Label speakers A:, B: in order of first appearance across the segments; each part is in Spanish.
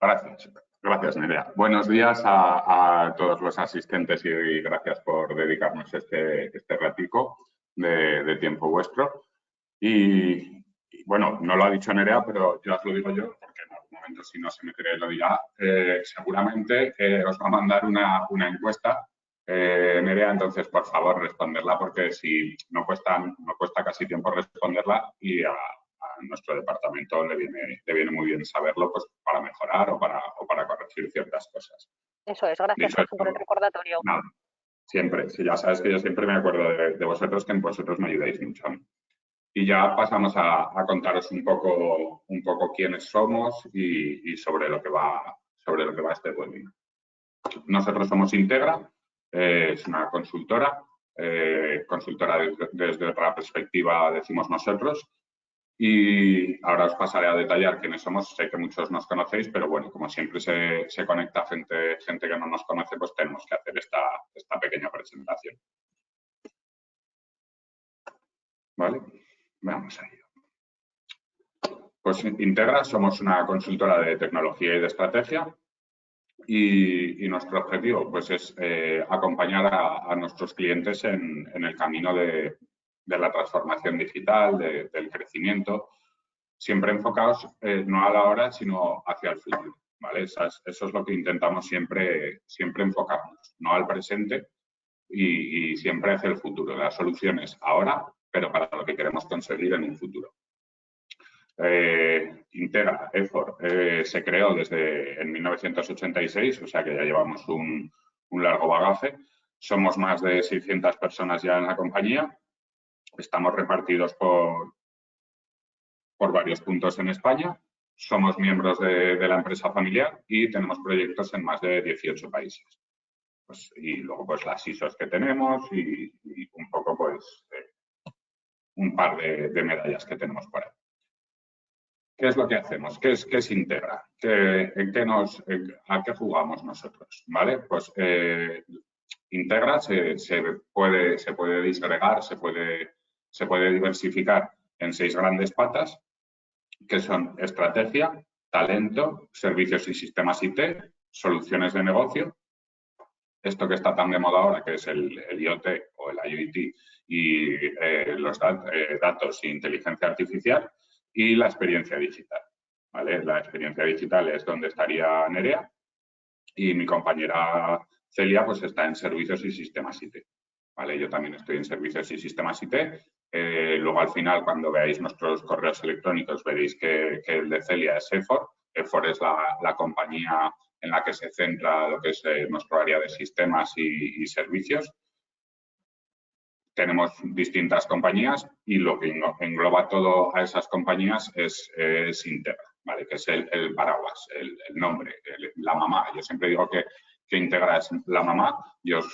A: Gracias. Gracias, Nerea. Buenos días a todos los asistentes y gracias por dedicarnos este ratico de tiempo vuestro. Y, bueno, no lo ha dicho Nerea, pero ya os lo digo yo, porque en algún momento, si no se me cree, lo dirá. Seguramente os va a mandar una encuesta, Nerea, entonces, por favor, responderla, porque si no cuesta casi tiempo responderla y a nuestro departamento le viene muy bien saberlo, pues para mejorar o para corregir ciertas cosas.
B: Eso es, gracias Jorge, por el recordatorio.
A: Nada, siempre, si ya sabes que yo siempre me acuerdo de vosotros, que vosotros me ayudáis mucho. Y ya pasamos a contaros un poco quiénes somos y sobre lo que va este webinar. Nosotros somos Integra, es una consultora desde otra perspectiva, decimos nosotros. Y ahora os pasaré a detallar quiénes somos. Sé que muchos nos conocéis, pero bueno, como siempre se conecta gente que no nos conoce, pues tenemos que hacer esta pequeña presentación. ¿Vale? Veamos ahí. Pues Integra somos una consultora de tecnología y de estrategia y nuestro objetivo pues es acompañar a nuestros clientes en el camino de la transformación digital, del crecimiento, siempre enfocados no a la hora, sino hacia el futuro, ¿vale? Eso es lo que intentamos siempre enfocarnos, no al presente y siempre hacia el futuro. Las soluciones ahora, pero para lo que queremos conseguir en un futuro. Integra, EFOR, se creó en 1986, o sea que ya llevamos un largo bagaje. Somos más de 600 personas ya en la compañía. Estamos repartidos por varios puntos en España. Somos miembros de la empresa familiar y tenemos proyectos en más de 18 países. Pues, y luego pues las ISOs que tenemos y un poco pues un par de medallas que tenemos por ahí. ¿Qué es lo que hacemos? ¿Qué es Integra? ¿A qué jugamos nosotros? ¿Vale? Pues Integra se puede disgregar, se puede diversificar en 6 grandes patas, que son estrategia, talento, servicios y sistemas IT, soluciones de negocio, esto que está tan de moda ahora, que es el IoT o el IoT, y los datos e inteligencia artificial, y la experiencia digital. ¿Vale? La experiencia digital es donde estaría Nerea y mi compañera Celia pues está en servicios y sistemas IT. ¿Vale? Yo también estoy en servicios y sistemas IT. Luego, al final, cuando veáis nuestros correos electrónicos, veréis que el de Celia es EFOR. EFOR es la compañía en la que se centra lo que es nuestro área de sistemas y servicios. Tenemos distintas compañías y lo que engloba todo a esas compañías es Integra, ¿vale? Que es el paraguas, el nombre, la mamá. Yo siempre digo que Integra es la mamá,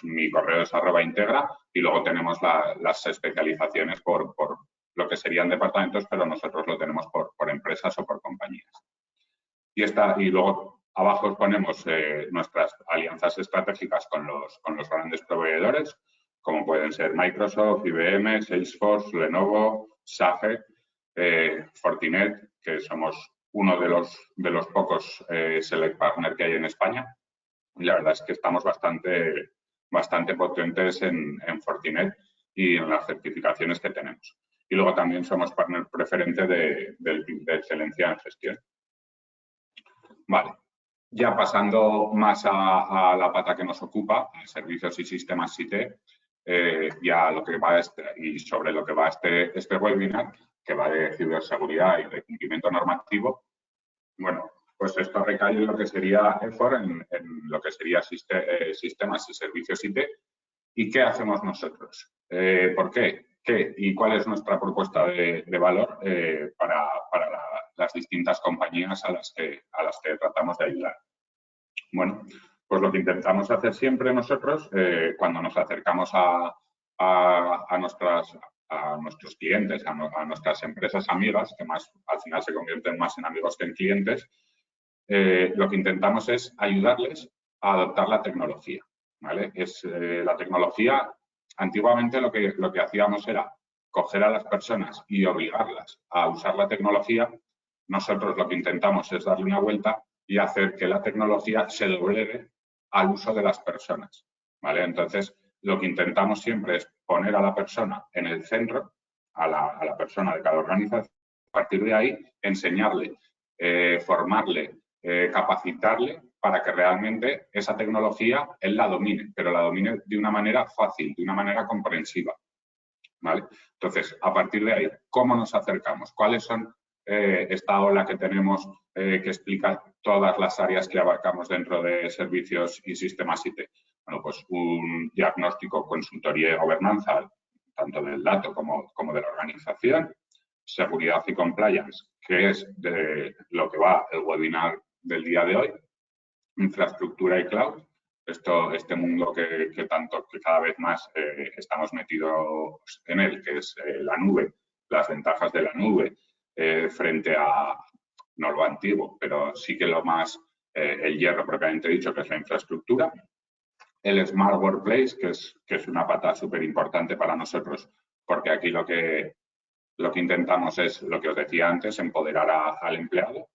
A: mi correo es @integra y luego tenemos las especializaciones por lo que serían departamentos, pero nosotros lo tenemos por empresas o por compañías. Y luego abajo os ponemos nuestras alianzas estratégicas con los grandes proveedores, como pueden ser Microsoft, IBM, Salesforce, Lenovo, SAGE, Fortinet, que somos uno de los pocos Select Partner que hay en España. Y la verdad es que estamos bastante potentes en Fortinet y en las certificaciones que tenemos. Y luego también somos partner preferente de excelencia en gestión. Vale. Ya pasando más a la pata que nos ocupa, a servicios y sistemas IT, ya lo que va y sobre lo que va este webinar, que va de ciberseguridad y de cumplimiento normativo. Bueno, pues esto recae en lo que sería EFOR, en lo que sería sistemas y servicios IT. ¿Y qué hacemos nosotros? ¿Por qué? ¿Qué? ¿Y cuál es nuestra propuesta de valor para las distintas compañías a las que tratamos de ayudar? Bueno, pues lo que intentamos hacer siempre nosotros, cuando nos acercamos a nuestros clientes, a nuestras empresas amigas, que más al final se convierten más en amigos que en clientes, lo que intentamos es ayudarles a adoptar la tecnología, ¿vale? La tecnología, antiguamente lo que hacíamos era coger a las personas y obligarlas a usar la tecnología. Nosotros lo que intentamos es darle una vuelta y hacer que la tecnología se doblegue al uso de las personas, ¿vale? Entonces, lo que intentamos siempre es poner a la persona en el centro, a la persona de cada organización, a partir de ahí enseñarle, formarle, capacitarle para que realmente esa tecnología él la domine, pero la domine de una manera fácil, de una manera comprensiva, ¿vale? Entonces, a partir de ahí, ¿cómo nos acercamos? ¿Cuáles son esta ola que tenemos que explica todas las áreas que abarcamos dentro de servicios y sistemas IT? Bueno, pues un diagnóstico, consultoría y gobernanza, tanto del dato como de la organización, seguridad y compliance, que es de lo que va el webinar del día de hoy, infraestructura y cloud, este mundo que cada vez más estamos metidos en él, que es la nube, las ventajas de la nube frente a, no lo antiguo, pero sí que lo más, el hierro propiamente dicho, que es la infraestructura. El Smart Workplace, que es una pata súper importante para nosotros, porque aquí lo que intentamos es, lo que os decía antes, empoderar al empleado.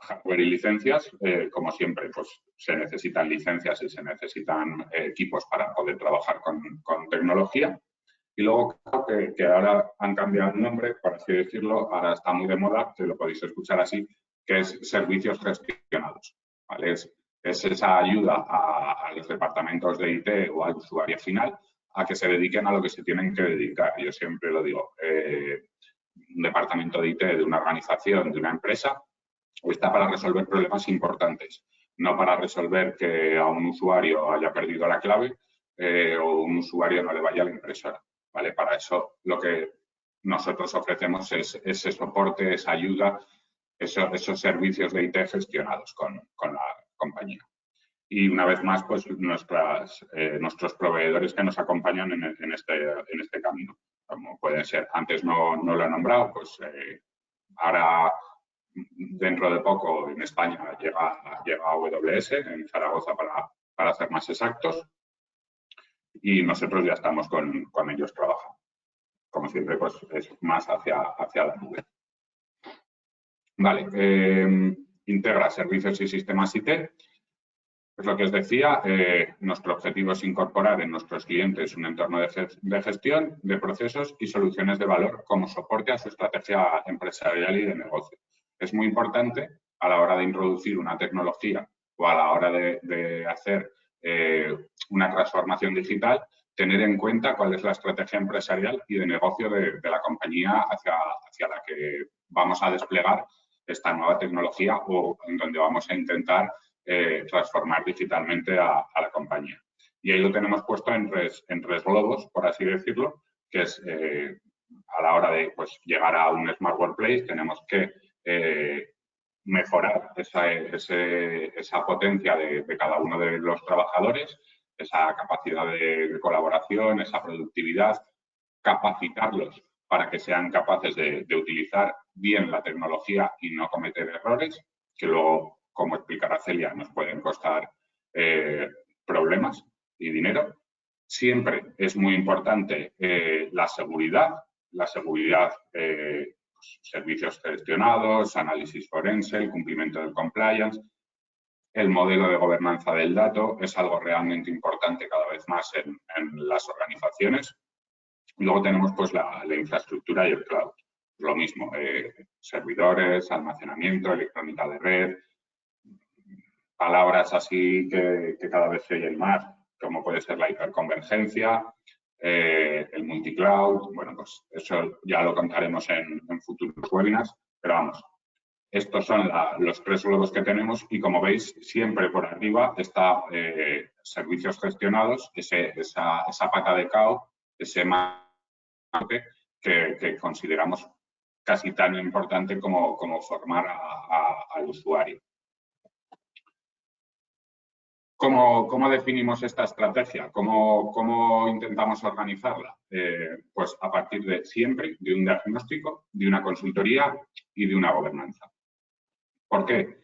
A: Hardware y licencias, como siempre, pues se necesitan licencias y se necesitan equipos para poder trabajar con tecnología. Y luego que ahora han cambiado el nombre, por así decirlo, ahora está muy de moda, que lo podéis escuchar así, que es servicios gestionados, ¿vale? Es esa ayuda a los departamentos de IT o al usuario final a que se dediquen a lo que se tienen que dedicar. Yo siempre lo digo, un departamento de IT de una organización, de una empresa, está para resolver problemas importantes, no para resolver que a un usuario haya perdido la clave o un usuario no le vaya a la impresora, ¿vale? Para eso lo que nosotros ofrecemos es ese soporte, esa ayuda, esos servicios de IT gestionados con la compañía. Y una vez más, pues nuestros proveedores que nos acompañan en este camino, como pueden ser, antes no lo he nombrado, pues ahora dentro de poco en España llega AWS, en Zaragoza para ser más exactos, y nosotros ya estamos con ellos trabajando. Como siempre, pues es más hacia la nube. Vale, integra servicios y sistemas IT. Es lo que os decía, nuestro objetivo es incorporar en nuestros clientes un entorno de gestión de procesos y soluciones de valor como soporte a su estrategia empresarial y de negocio. Es muy importante a la hora de introducir una tecnología o a la hora de hacer una transformación digital, tener en cuenta cuál es la estrategia empresarial y de negocio de la compañía hacia la que vamos a desplegar esta nueva tecnología o en donde vamos a intentar transformar digitalmente a la compañía. Y ahí lo tenemos puesto en tres globos, por así decirlo, que es a la hora de pues, llegar a un Smart Workplace, tenemos que mejorar esa potencia de cada uno de los trabajadores, esa capacidad de colaboración, esa productividad, capacitarlos para que sean capaces de utilizar bien la tecnología y no cometer errores, que luego, como explicará Celia, nos pueden costar problemas y dinero. Siempre es muy importante la seguridad, servicios gestionados, análisis forense, el cumplimiento del compliance. El modelo de gobernanza del dato es algo realmente importante cada vez más en las organizaciones. Y luego tenemos pues la infraestructura y el cloud. Lo mismo, servidores, almacenamiento, electrónica de red, palabras así que cada vez se oyen más, como puede ser la hiperconvergencia, el multicloud. Bueno, pues eso ya lo contaremos en futuros webinars, pero vamos, estos son los tres globos que tenemos y como veis, siempre por arriba está servicios gestionados, esa pata de cao, ese que consideramos casi tan importante como formar al usuario. ¿Cómo definimos esta estrategia? ¿Cómo intentamos organizarla? Pues a partir de siempre de un diagnóstico, de una consultoría y de una gobernanza. ¿Por qué?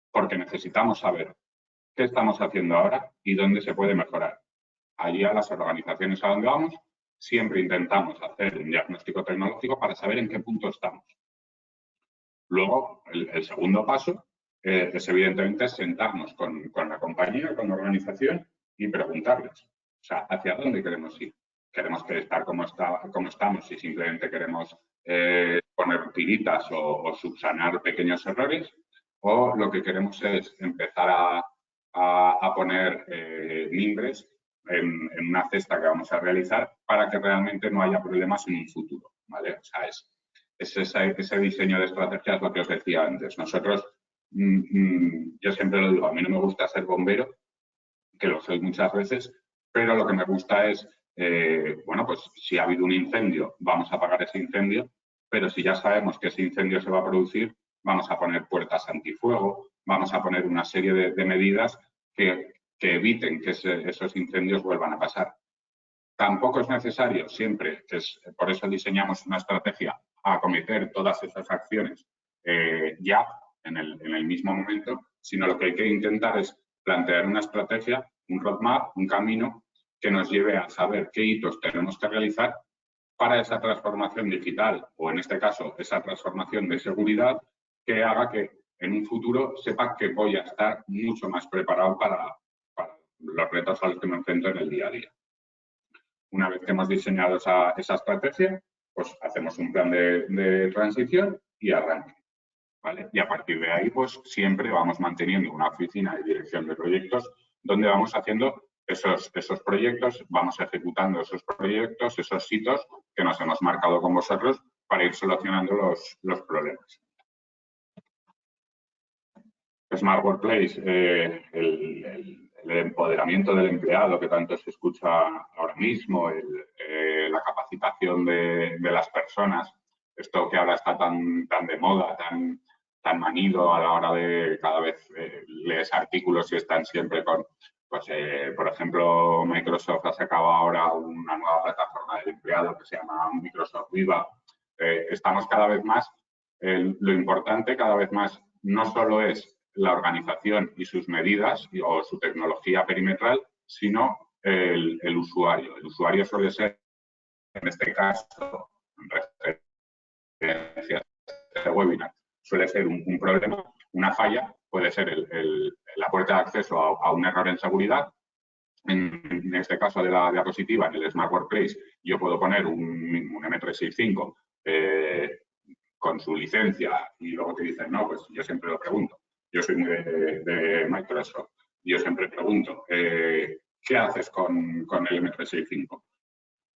A: Porque necesitamos saber qué estamos haciendo ahora y dónde se puede mejorar. Allí a las organizaciones a donde vamos, siempre intentamos hacer un diagnóstico tecnológico para saber en qué punto estamos. Luego, el segundo paso es evidentemente sentarnos con la compañía, con la organización y preguntarles, o sea, ¿hacia dónde queremos ir? ¿Queremos estar como estamos y simplemente queremos poner tiritas o subsanar pequeños errores? ¿O lo que queremos es empezar a poner mimbres en una cesta que vamos a realizar para que realmente no haya problemas en un futuro? ¿Vale? O sea, ese diseño de estrategia es lo que os decía antes. Nosotros, yo siempre lo digo, a mí no me gusta ser bombero, que lo soy muchas veces, pero lo que me gusta es, bueno, pues si ha habido un incendio, vamos a apagar ese incendio, pero si ya sabemos que ese incendio se va a producir, vamos a poner puertas antifuego, vamos a poner una serie de medidas que eviten que esos incendios vuelvan a pasar. Tampoco es necesario siempre, por eso diseñamos una estrategia, acometer todas esas acciones ya en el mismo momento, sino lo que hay que intentar es plantear una estrategia, un roadmap, un camino que nos lleve a saber qué hitos tenemos que realizar para esa transformación digital o, en este caso, esa transformación de seguridad que haga que en un futuro sepa que voy a estar mucho más preparado para los retos a los que me enfrento en el día a día. Una vez que hemos diseñado esa estrategia, pues hacemos un plan de transición y arranque. ¿Vale? Y a partir de ahí, pues siempre vamos manteniendo una oficina de dirección de proyectos donde vamos haciendo esos proyectos, vamos ejecutando esos proyectos, esos hitos que nos hemos marcado con vosotros para ir solucionando los problemas. Smart Workplace, el empoderamiento del empleado que tanto se escucha ahora mismo, la capacitación de las personas, esto que ahora está tan de moda, tan manido a la hora de cada vez lees artículos y están siempre con, pues, por ejemplo, Microsoft ha sacado ahora una nueva plataforma del empleado que se llama Microsoft Viva. Estamos cada vez más, lo importante cada vez más no solo es la organización y sus medidas o su tecnología perimetral, sino el usuario. El usuario suele ser, en este caso, referencia de webinar, suele ser un problema, una falla, puede ser la puerta de acceso a un error en seguridad. En este caso de la diapositiva, en el Smart Workplace, yo puedo poner un M365 con su licencia y luego te dicen, no, pues yo siempre lo pregunto. Yo soy muy de Microsoft. Yo siempre pregunto, ¿qué haces con el M365?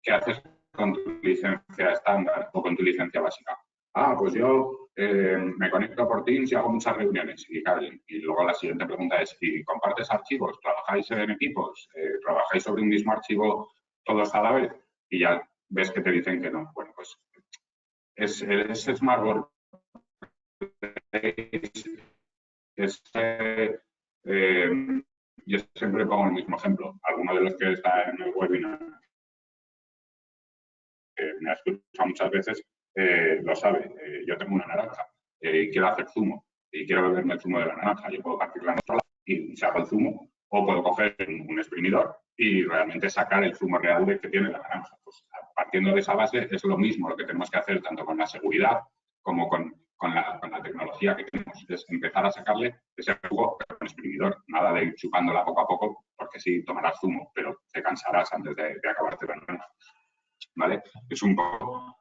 A: ¿Qué haces con tu licencia estándar o con tu licencia básica? Ah, pues yo me conecto por Teams y hago muchas reuniones. Y luego la siguiente pregunta es, ¿y compartes archivos? ¿Trabajáis en equipos? ¿Trabajáis sobre un mismo archivo todos a la vez? Y ya ves que te dicen que no. Bueno, pues es Smart Workplace. Yo siempre pongo el mismo ejemplo. Alguno de los que está en el webinar, que me ha escuchado muchas veces, lo sabe. Yo tengo una naranja y quiero hacer zumo y quiero beberme el zumo de la naranja. Yo puedo partirla en otro lado y saco el zumo, o puedo coger un exprimidor y realmente sacar el zumo real que tiene la naranja. Pues, partiendo de esa base, es lo mismo lo que tenemos que hacer tanto con la seguridad como con la tecnología que tenemos. Es empezar a sacarle ese jugo con el exprimidor. Nada de ir chupándola poco a poco, porque sí, tomarás zumo, pero te cansarás antes de acabarte la naranja. ¿Vale? Es un poco...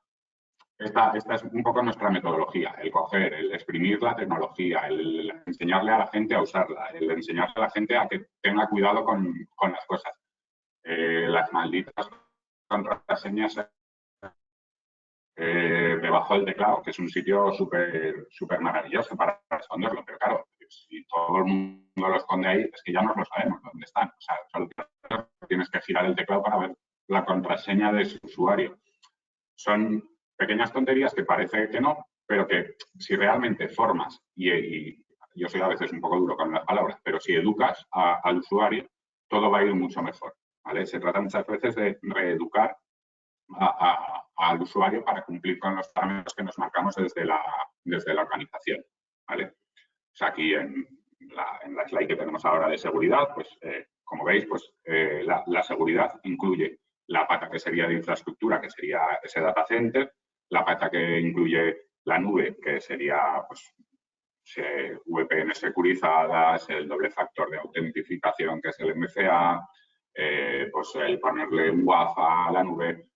A: Esta es un poco nuestra metodología, el coger, el exprimir la tecnología, el enseñarle a la gente a usarla, el enseñarle a la gente a que tenga cuidado con las cosas. Las malditas contraseñas debajo del teclado, que es un sitio súper maravilloso para esconderlo, pero claro, si todo el mundo lo esconde ahí, es que ya no lo sabemos dónde están. O sea, solo tienes que girar el teclado para ver la contraseña de su usuario. Son pequeñas tonterías que parece que no, pero que si realmente formas, y yo soy a veces un poco duro con las palabras, pero si educas al usuario, todo va a ir mucho mejor. ¿Vale? Se trata muchas veces de reeducar al usuario para cumplir con los parámetros que nos marcamos desde la organización. ¿Vale? O sea, aquí en la slide que tenemos ahora de seguridad, pues como veis, pues la seguridad incluye la pata que sería de infraestructura, que sería ese data center, la pata que incluye la nube, que sería pues, VPN securizadas, el doble factor de autentificación que es el MFA, pues el ponerle un WAF a la nube,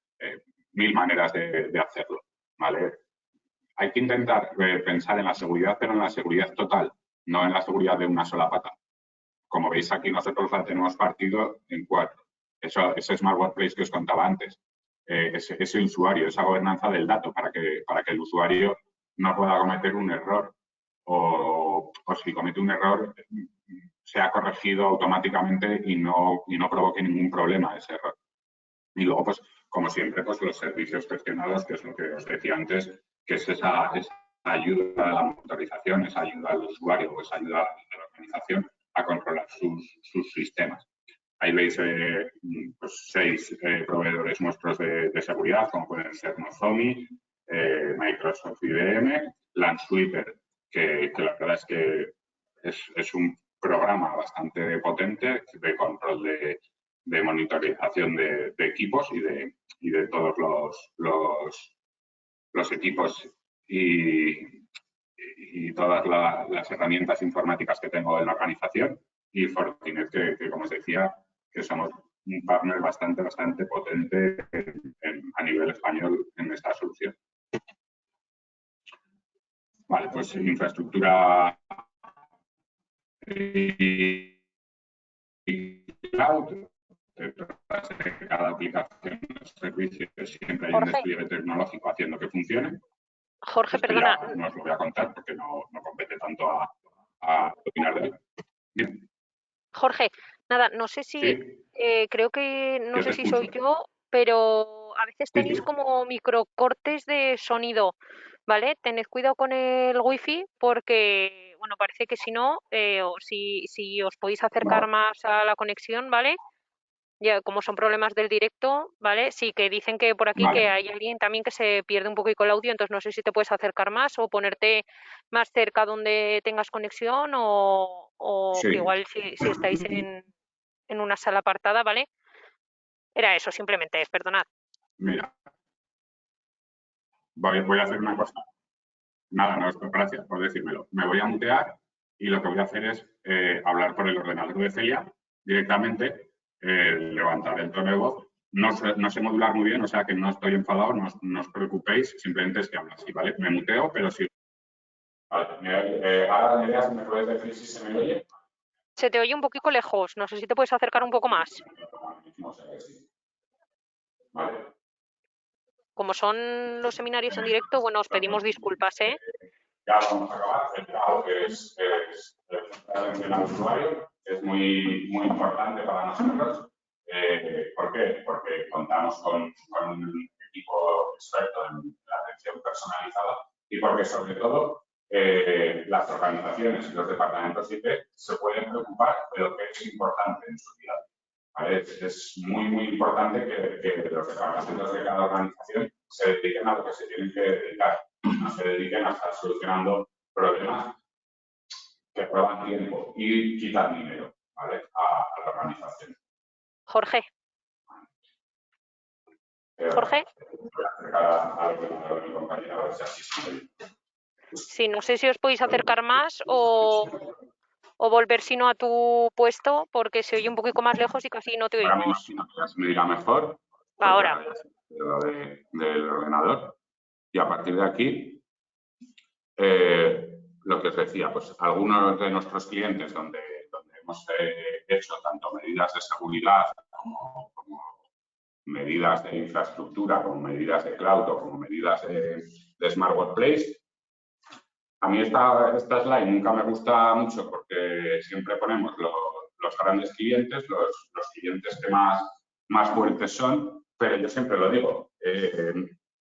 A: 1000 maneras de hacerlo, ¿vale? Hay que intentar pensar en la seguridad, pero en la seguridad total, no en la seguridad de una sola pata. Como veis aquí, nosotros la tenemos partido en 4. Ese Smart Workplace que os contaba antes, ese usuario, esa gobernanza del dato para que el usuario no pueda cometer un error o si comete un error sea corregido automáticamente y no provoque ningún problema ese error. Y luego, pues, como siempre, pues los servicios gestionados, que es lo que os decía antes, que es esa ayuda a la monitorización, esa ayuda al usuario, esa ayuda a la organización a controlar sus sistemas. Ahí veis pues 6 proveedores nuestros de seguridad, como pueden ser Nozomi, Microsoft IBM, Lansweeper, que la verdad es que es un programa bastante potente de control de monitorización de equipos y de todos los equipos y todas las herramientas informáticas que tengo en la organización, y Fortinet, que como os decía, que somos un partner bastante potente a nivel español en esta solución. Vale, pues infraestructura y cloud. Detrás de cada aplicación o servicio siempre hay un despliegue tecnológico haciendo que funcione.
B: Jorge, perdona.
A: No os lo voy a contar porque no compete tanto a opinar de él. Bien.
B: Jorge, nada, no sé si,
A: ¿Sí?
B: creo que, no
A: Yo
B: sé
A: te
B: si
A: escucho.
B: soy yo, pero a veces tenéis
A: Sí.
B: como microcortes de sonido, ¿vale? Tened cuidado con el wifi porque, bueno, parece que si no, o si os podéis acercar más a la conexión, ¿vale? Ya, como son problemas del directo, ¿vale? Sí, que dicen que por aquí que hay alguien también que se pierde un poquito el audio, entonces no sé si te puedes acercar más o ponerte más cerca donde tengas conexión o
A: Sí.
B: que igual si estáis en una sala apartada, ¿vale? Era eso, simplemente, perdonad.
A: Mira, voy a hacer una cosa. Nada, no, gracias por decírmelo. Me voy a mutear y lo que voy a hacer es hablar por el ordenador de Celia directamente, levantar el tono de voz. No sé modular muy bien, o sea que no estoy enfadado, no os preocupéis, simplemente es que hablo así, ¿vale? Me muteo, pero sí. Vale, ahora, Nerea, ¿me puedes decir si se me oye?
B: Se te oye un poquito lejos, no sé si te puedes acercar un poco más.
A: Vale.
B: Como son los seminarios en directo, bueno, os pedimos disculpas, ¿eh?
A: Ya vamos a acabar. El trabajo que es la atención al usuario es muy importante para nosotros. ¿Por qué? Porque contamos con un equipo experto en la atención personalizada y porque, sobre todo, las organizaciones y los departamentos IT se pueden preocupar de lo que es importante en su día. ¿Vale? Es muy importante que los departamentos de cada organización se dediquen a lo que se tienen que dedicar, no se dediquen a estar solucionando problemas que roban tiempo y quitan dinero, ¿vale? a la organización.
B: Jorge. Jorge.
A: Voy a acercar al ordenador de mi compañera a ver si así se ve.
B: Sí, no sé si os podéis acercar más o volver sino a tu puesto porque se oye un poquito más lejos y casi no te
A: Ahora me
B: oímos.
A: imagino que ya se me dirá mejor, porque
B: Ahora.
A: ahora ya se lo del ordenador. Y a partir de aquí, lo que os decía, pues algunos de nuestros clientes donde hemos hecho tanto medidas de seguridad como medidas de infraestructura, como medidas de cloud o como medidas de Smart Workplace. A mí esta slide nunca me gusta mucho porque siempre ponemos los grandes clientes, los clientes que más fuertes son, pero yo siempre lo digo,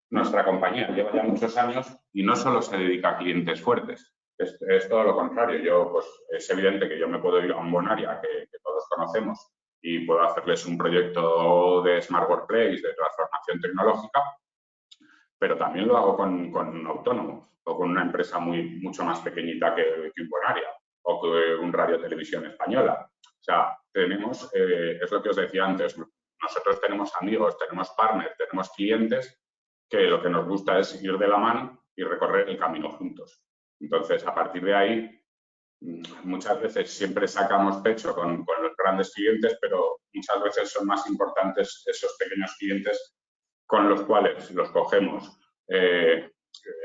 A: nuestra compañía lleva ya muchos años y no solo se dedica a clientes fuertes, es todo lo contrario. Yo, pues, es evidente que yo me puedo ir a un Bonaria que todos conocemos y puedo hacerles un proyecto de Smart Workplace, de transformación tecnológica, pero también lo hago con un autónomo o con una empresa mucho más pequeñita que un Bonaria o que un Radio Televisión Española. O sea, tenemos, es lo que os decía antes, nosotros tenemos amigos, tenemos partners, tenemos clientes que lo que nos gusta es ir de la mano y recorrer el camino juntos. Entonces, a partir de ahí, muchas veces siempre sacamos pecho con los grandes clientes, pero muchas veces son más importantes esos pequeños clientes con los cuales los cogemos en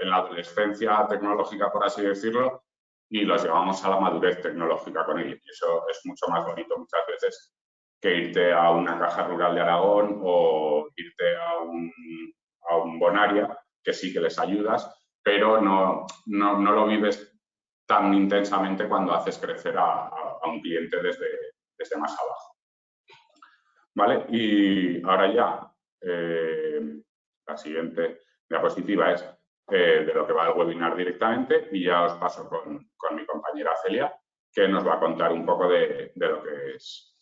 A: la adolescencia tecnológica, por así decirlo, y los llevamos a la madurez tecnológica con ellos. Y eso es mucho más bonito muchas veces que irte a una caja rural de Aragón o irte a un Bonaria, que sí que les ayudas, pero no lo vives tan intensamente cuando haces crecer a un cliente desde más abajo. ¿Vale? Y ahora ya, la siguiente diapositiva es de lo que va el webinar directamente y ya os paso con mi compañera Celia, que nos va a contar un poco de lo que es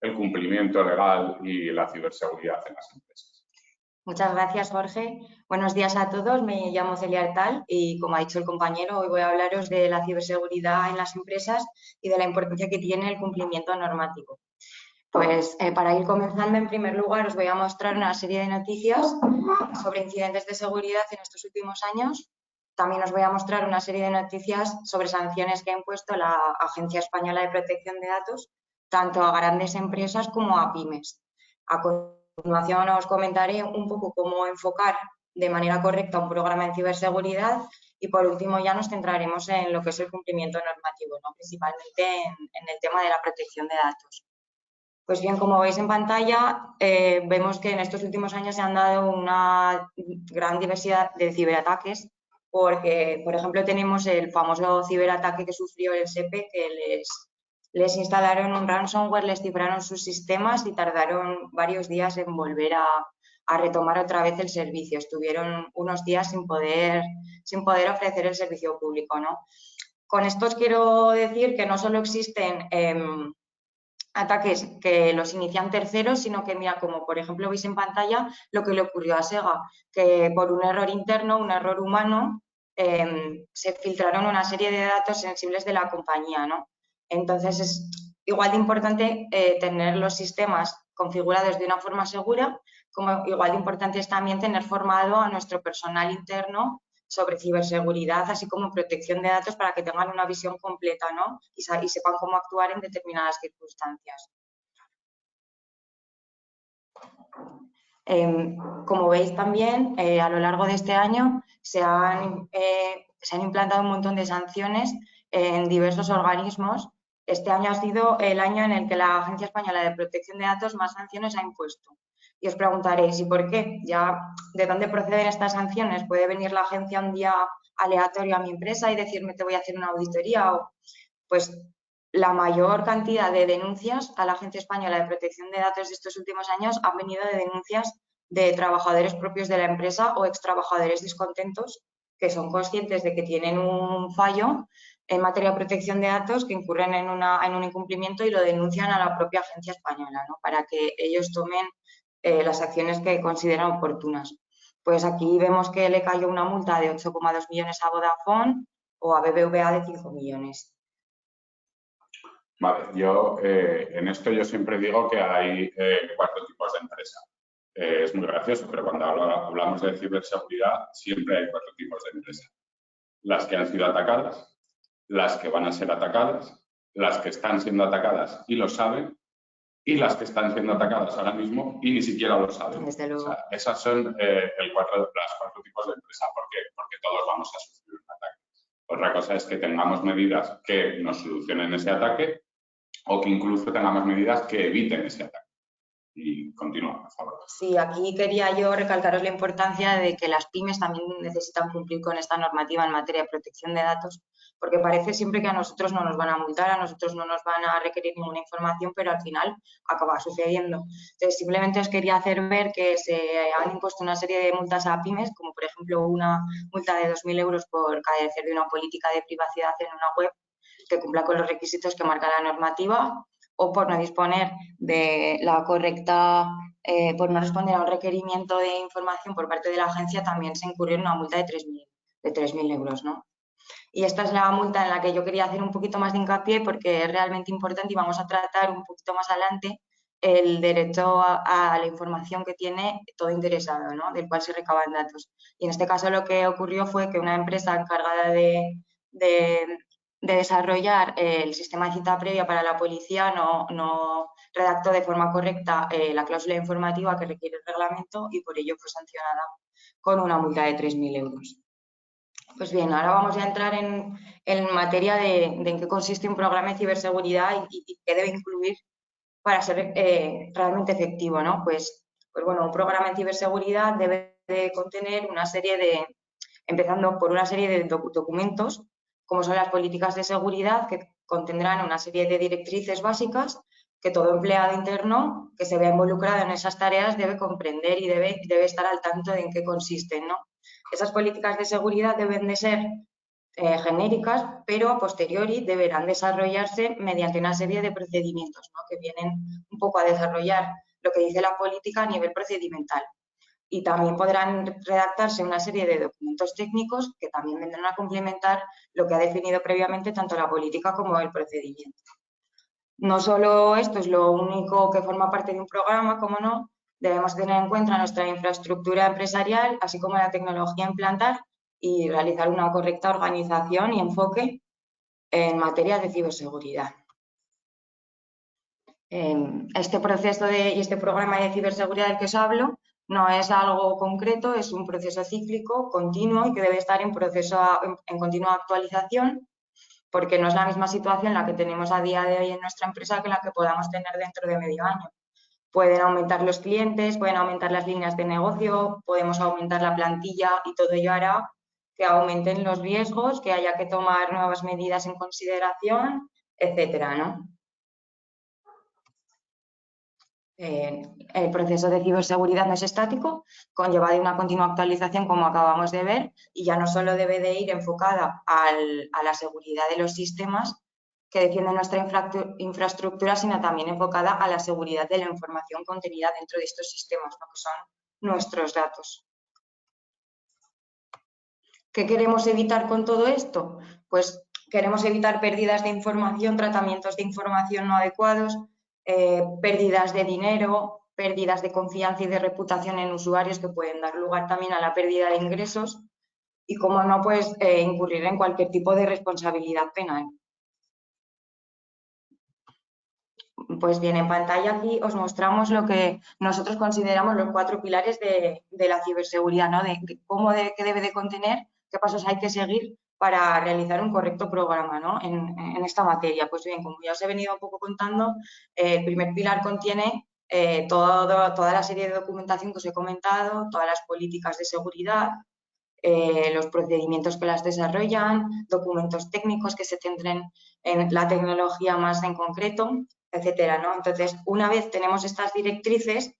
A: el cumplimiento legal y la ciberseguridad en las empresas.
C: Muchas gracias, Jorge. Buenos días a todos. Me llamo Celia Artal y, como ha dicho el compañero, hoy voy a hablaros de la ciberseguridad en las empresas y de la importancia que tiene el cumplimiento normativo. Pues para ir comenzando, en primer lugar, os voy a mostrar una serie de noticias sobre incidentes de seguridad en estos últimos años. También os voy a mostrar una serie de noticias sobre sanciones que ha impuesto la Agencia Española de Protección de Datos, tanto a grandes empresas como a pymes. A continuación os comentaré un poco cómo enfocar de manera correcta un programa en ciberseguridad y, por último, ya nos centraremos en lo que es el cumplimiento normativo, ¿no? Principalmente en el tema de la protección de datos. Pues bien, como veis en pantalla, vemos que en estos últimos años se han dado una gran diversidad de ciberataques, porque, por ejemplo, tenemos el famoso ciberataque que sufrió el SEPE, que les instalaron un ransomware, les cifraron sus sistemas y tardaron varios días en volver a retomar otra vez el servicio. Estuvieron unos días sin poder ofrecer el servicio público, ¿no? Con esto os quiero decir que no solo existen ataques que los inician terceros, sino que, mira, como por ejemplo veis en pantalla, lo que le ocurrió a Sega, que por un error interno, un error humano, se filtraron una serie de datos sensibles de la compañía, ¿no? Entonces es igual de importante tener los sistemas configurados de una forma segura, como igual de importante es también tener formado a nuestro personal interno sobre ciberseguridad, así como protección de datos, para que tengan una visión completa, ¿no? Y sepan cómo actuar en determinadas circunstancias. Como veis también, a lo largo de este año se han implantado un montón de sanciones en diversos organismos. Este año ha sido el año en el que la Agencia Española de Protección de Datos más sanciones ha impuesto. Y os preguntaréis, ¿y por qué? Ya, ¿de dónde proceden estas sanciones? ¿Puede venir la agencia un día aleatorio a mi empresa y decirme te voy a hacer una auditoría? Pues la mayor cantidad de denuncias a la Agencia Española de Protección de Datos de estos últimos años han venido de denuncias de trabajadores propios de la empresa o extrabajadores descontentos que son conscientes de que tienen un fallo en materia de protección de datos, que incurren en un incumplimiento y lo denuncian a la propia Agencia Española, ¿no? Para que ellos tomen las acciones que consideran oportunas. Pues aquí vemos que le cayó una multa de 8,2 millones a Vodafone o a BBVA de 5 millones.
A: Vale, yo en esto yo siempre digo que hay 4 tipos de empresa. Es muy gracioso, pero cuando hablamos de ciberseguridad siempre hay 4 tipos de empresa. Las que han sido atacadas, las que van a ser atacadas, las que están siendo atacadas y lo saben, y las que están siendo atacadas ahora mismo y ni siquiera lo saben.
C: Desde luego.
A: O sea, esas son las 4 tipos de empresa. ¿Por qué? Porque todos vamos a sufrir un ataque. Otra cosa es que tengamos medidas que nos solucionen ese ataque o que incluso tengamos medidas que eviten ese ataque. Y continúa, por favor.
C: Sí, aquí quería yo recalcaros la importancia de que las pymes también necesitan cumplir con esta normativa en materia de protección de datos, porque parece siempre que a nosotros no nos van a multar, a nosotros no nos van a requerir ninguna información, pero al final acaba sucediendo. Entonces, simplemente os quería hacer ver que se han impuesto una serie de multas a pymes, como por ejemplo una multa de 2.000 euros por carecer de una política de privacidad en una web que cumpla con los requisitos que marca la normativa, o por no disponer de la correcta, por no responder a un requerimiento de información por parte de la agencia, también se incurrió en una multa de 3.000 euros, ¿no? Y esta es la multa en la que yo quería hacer un poquito más de hincapié porque es realmente importante y vamos a tratar un poquito más adelante el derecho a la información que tiene todo interesado, ¿no? Del cual se recaban datos. Y en este caso lo que ocurrió fue que una empresa encargada de de desarrollar el sistema de cita previa para la policía no redactó de forma correcta la cláusula informativa que requiere el reglamento y por ello fue sancionada con una multa de 3.000 euros. Pues bien, ahora vamos a entrar en materia de en qué consiste un programa de ciberseguridad y qué debe incluir para ser realmente efectivo, ¿no? Pues bueno, un programa de ciberseguridad debe de contener una serie empezando por una serie de documentos, como son las políticas de seguridad, que contendrán una serie de directrices básicas que todo empleado interno que se vea involucrado en esas tareas debe comprender y debe estar al tanto de en qué consisten, ¿no? Esas políticas de seguridad deben de ser genéricas, pero a posteriori deberán desarrollarse mediante una serie de procedimientos, ¿no? Que vienen un poco a desarrollar lo que dice la política a nivel procedimental. Y también podrán redactarse una serie de documentos técnicos que también vendrán a complementar lo que ha definido previamente tanto la política como el procedimiento. No solo esto es lo único que forma parte de un programa, como no, debemos tener en cuenta nuestra infraestructura empresarial, así como la tecnología a implantar y realizar una correcta organización y enfoque en materia de ciberseguridad. Este proceso y este programa de ciberseguridad del que os hablo no es algo concreto, es un proceso cíclico, continuo y que debe estar en continua actualización, porque no es la misma situación la que tenemos a día de hoy en nuestra empresa que la que podamos tener dentro de medio año. Pueden aumentar los clientes, pueden aumentar las líneas de negocio, podemos aumentar la plantilla y todo ello hará que aumenten los riesgos, que haya que tomar nuevas medidas en consideración, etcétera, ¿no? El proceso de ciberseguridad no es estático, conlleva de una continua actualización, como acabamos de ver, y ya no solo debe de ir enfocada a la seguridad de los sistemas que defienden nuestra infraestructura, sino también enfocada a la seguridad de la información contenida dentro de estos sistemas, ¿no? Que son nuestros datos. ¿Qué queremos evitar con todo esto? Pues queremos evitar pérdidas de información, tratamientos de información no adecuados, pérdidas de dinero, pérdidas de confianza y de reputación en usuarios que pueden dar lugar también a la pérdida de ingresos y, como no, pues incurrir en cualquier tipo de responsabilidad penal. Pues bien, en pantalla aquí os mostramos lo que nosotros consideramos los 4 pilares de la ciberseguridad, ¿no? De qué debe de contener, qué pasos hay que seguir para realizar un correcto programa, ¿no? en esta materia. Pues bien, como ya os he venido un poco contando, el primer pilar contiene toda la serie de documentación que os he comentado, todas las políticas de seguridad, los procedimientos que las desarrollan, documentos técnicos que se centren en la tecnología más en concreto, etcétera, ¿no? Entonces, una vez tenemos estas directrices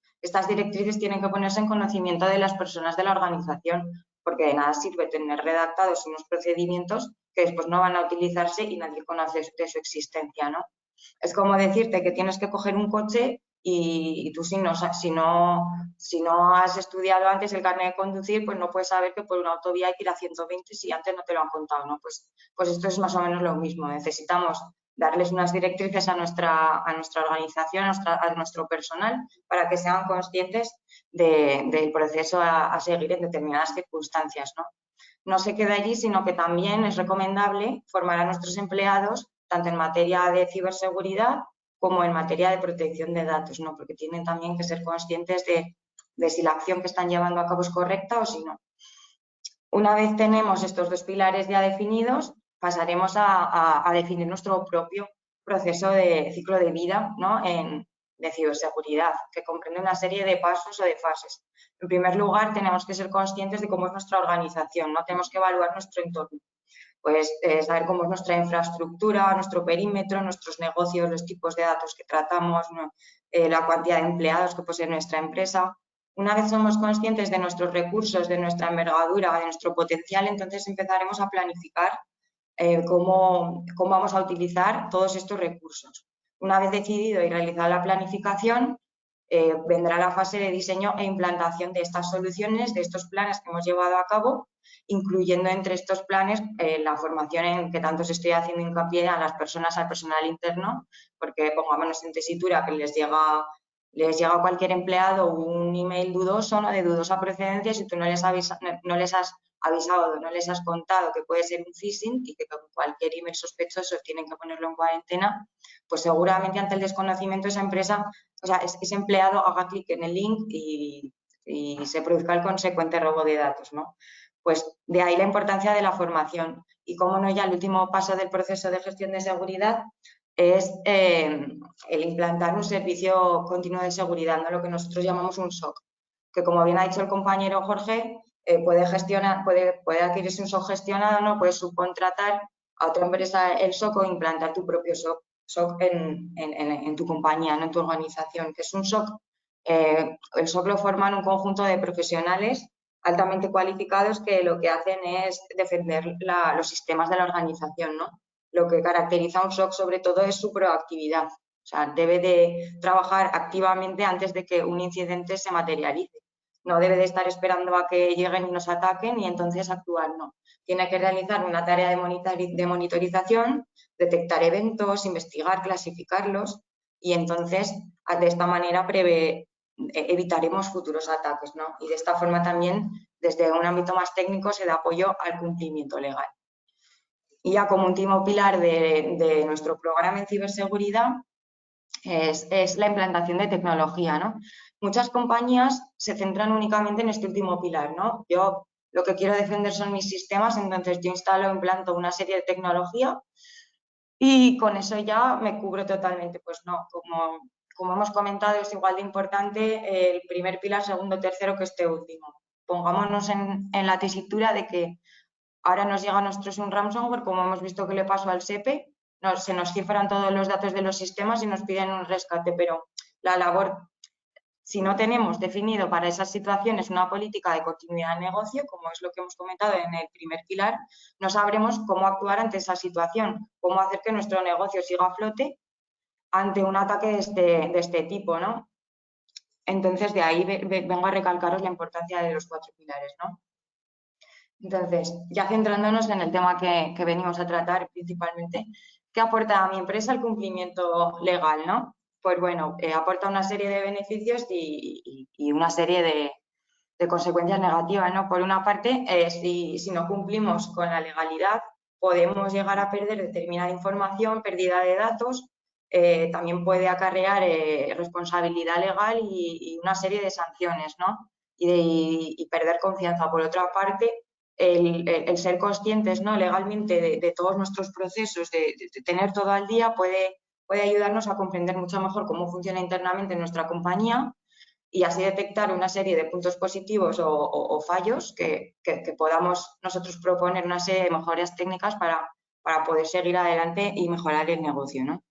C: tienen que ponerse en conocimiento de las personas de la organización, porque de nada sirve tener redactados unos procedimientos que después no van a utilizarse y nadie conoce de su existencia, ¿no? Es como decirte que tienes que coger un coche y tú si no has estudiado antes el carnet de conducir, pues no puedes saber que por una autovía hay que ir a 120 si antes no te lo han contado, ¿no? Pues esto es más o menos lo mismo. Necesitamos darles unas directrices a nuestra organización, a nuestro personal, para que sean conscientes del proceso a seguir en determinadas circunstancias, ¿no? No se queda allí, sino que también es recomendable formar a nuestros empleados tanto en materia de ciberseguridad como en materia de protección de datos, ¿no? Porque tienen también que ser conscientes de si la acción que están llevando a cabo es correcta o si no. Una vez tenemos estos 2 pilares ya definidos, pasaremos a definir nuestro propio proceso de ciclo de vida, ¿no? de ciberseguridad, que comprende una serie de pasos o de fases. En primer lugar, tenemos que ser conscientes de cómo es nuestra organización, ¿no? Tenemos que evaluar nuestro entorno. Pues saber cómo es nuestra infraestructura, nuestro perímetro, nuestros negocios, los tipos de datos que tratamos, ¿no? La cantidad de empleados que posee nuestra empresa. Una vez somos conscientes de nuestros recursos, de nuestra envergadura, de nuestro potencial, entonces empezaremos a planificar cómo vamos a utilizar todos estos recursos. Una vez decidido y realizada la planificación, vendrá la fase de diseño e implantación de estas soluciones, de estos planes que hemos llevado a cabo, incluyendo entre estos planes la formación en que tanto os estoy haciendo hincapié a las personas, al personal interno, porque pongámonos en tesitura que les llega a cualquier empleado un email dudoso, ¿no? De dudosa procedencia, si tú no les has avisado, no les has contado que puede ser un phishing y que con cualquier email sospechoso tienen que ponerlo en cuarentena, pues seguramente ante el desconocimiento esa empresa, o sea, ese empleado haga clic en el link y se produzca el consecuente robo de datos, ¿no? Pues de ahí la importancia de la formación. Y cómo no, ya el último paso del proceso de gestión de seguridad es el implantar un servicio continuo de seguridad, ¿no? Lo que nosotros llamamos un SOC, que como bien ha dicho el compañero Jorge, puede adquirirse un SOC gestionado, ¿no? Puedes subcontratar a otra empresa el SOC o implantar tu propio SOC en tu compañía, ¿no? En tu organización. ¿Qué es un SOC? El SOC lo forman un conjunto de profesionales altamente cualificados que lo que hacen es defender los sistemas de la organización, ¿no? Lo que caracteriza a un SOC sobre todo es su proactividad. O sea, debe de trabajar activamente antes de que un incidente se materialice. No debe de estar esperando a que lleguen y nos ataquen y entonces actuar, no. Tiene que realizar una tarea de monitorización, detectar eventos, investigar, clasificarlos y entonces de esta manera evitaremos futuros ataques, ¿no? Y de esta forma también, desde un ámbito más técnico, se da apoyo al cumplimiento legal. Y ya como último pilar de nuestro programa en ciberseguridad es la implantación de tecnología, ¿no? Muchas compañías se centran únicamente en este último pilar, ¿no? Yo lo que quiero defender son mis sistemas, entonces yo implanto una serie de tecnología y con eso ya me cubro totalmente. Pues no, como hemos comentado, es igual de importante el primer pilar, segundo, tercero que este último. Pongámonos en la tesitura de que ahora nos llega a nosotros un ransomware, como hemos visto que le pasó al SEPE, se nos cifran todos los datos de los sistemas y nos piden un rescate, pero la labor, si no tenemos definido para esas situaciones una política de continuidad de negocio, como es lo que hemos comentado en el primer pilar, no sabremos cómo actuar ante esa situación, cómo hacer que nuestro negocio siga a flote ante un ataque de este tipo, ¿no? Entonces, de ahí vengo a recalcaros la importancia de los 4 pilares, ¿no? Entonces, ya centrándonos en el tema que venimos a tratar principalmente, ¿qué aporta a mi empresa el cumplimiento legal, no? Pues bueno, aporta una serie de beneficios y una serie de consecuencias negativas, ¿no? Por una parte, si no cumplimos con la legalidad, podemos llegar a perder determinada información, pérdida de datos, también puede acarrear responsabilidad legal y una serie de sanciones, ¿no? Y perder confianza. Por otra parte, el ser conscientes, ¿no? Legalmente de todos nuestros procesos, de tener todo al día, puede ayudarnos a comprender mucho mejor cómo funciona internamente nuestra compañía y así detectar una serie de puntos positivos o fallos que podamos nosotros proponer una serie de mejoras técnicas para poder seguir adelante y mejorar el negocio, ¿no?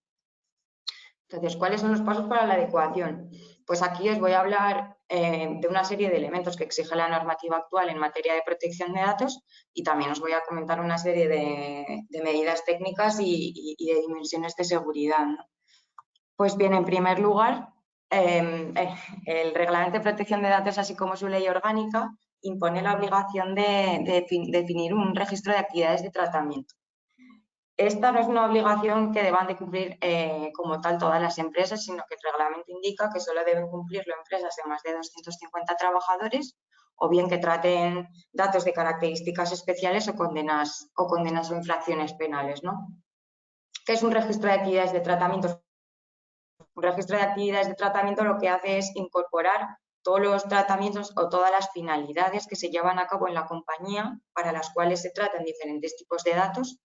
C: Entonces, ¿cuáles son los pasos para la adecuación? Pues aquí os voy a hablar de una serie de elementos que exige la normativa actual en materia de protección de datos y también os voy a comentar una serie de medidas técnicas y de dimensiones de seguridad, ¿no? Pues bien, en primer lugar, el Reglamento de Protección de Datos, así como su ley orgánica, impone la obligación de definir un registro de actividades de tratamiento. Esta no es una obligación que deban de cumplir como tal todas las empresas, sino que el reglamento indica que solo deben cumplirlo empresas de más de 250 trabajadores o bien que traten datos de características especiales o condenas o infracciones penales, ¿no? ¿Qué es un registro de actividades de tratamiento? Un registro de actividades de tratamiento lo que hace es incorporar todos los tratamientos o todas las finalidades que se llevan a cabo en la compañía para las cuales se tratan diferentes tipos de datos,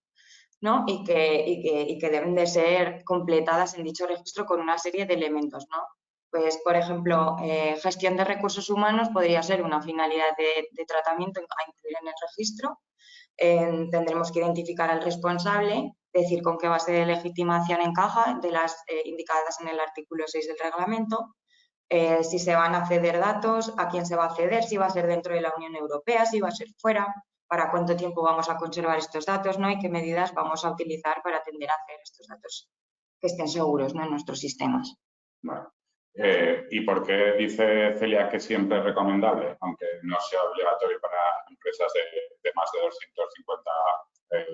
C: ¿no? y que deben de ser completadas en dicho registro con una serie de elementos, ¿no? Pues, por ejemplo, gestión de recursos humanos podría ser una finalidad de tratamiento a incluir en el registro. Tendremos que identificar al responsable, decir con qué base de legitimación encaja de las indicadas en el artículo 6 del reglamento, si se van a ceder datos, a quién se va a ceder, si va a ser dentro de la Unión Europea, si va a ser fuera, para cuánto tiempo vamos a conservar estos datos, ¿no? Y qué medidas vamos a utilizar para atender a hacer estos datos que estén seguros, ¿no? En nuestros sistemas.
A: Bueno. ¿Y por qué dice Celia que siempre es recomendable, aunque no sea obligatorio para empresas de más de 250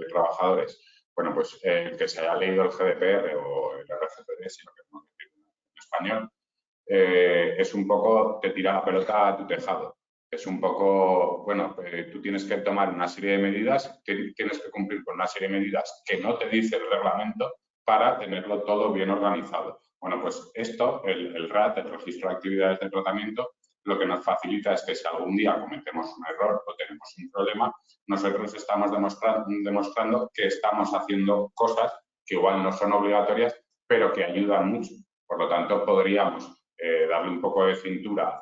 A: trabajadores? Bueno, pues que se haya leído el GDPR o el RGPD, si lo queremos decir en español, es un poco te tira la pelota a tu tejado. es un poco, bueno, tú tienes que tomar una serie de medidas, tienes que cumplir con una serie de medidas que no te dice el reglamento para tenerlo todo bien organizado. Bueno, pues esto, el RAT, el Registro de Actividades de Tratamiento, lo que nos facilita es que si algún día cometemos un error o tenemos un problema, nosotros estamos demostrando que estamos haciendo cosas que igual no son obligatorias, pero que ayudan mucho. Por lo tanto, podríamos darle un poco de cintura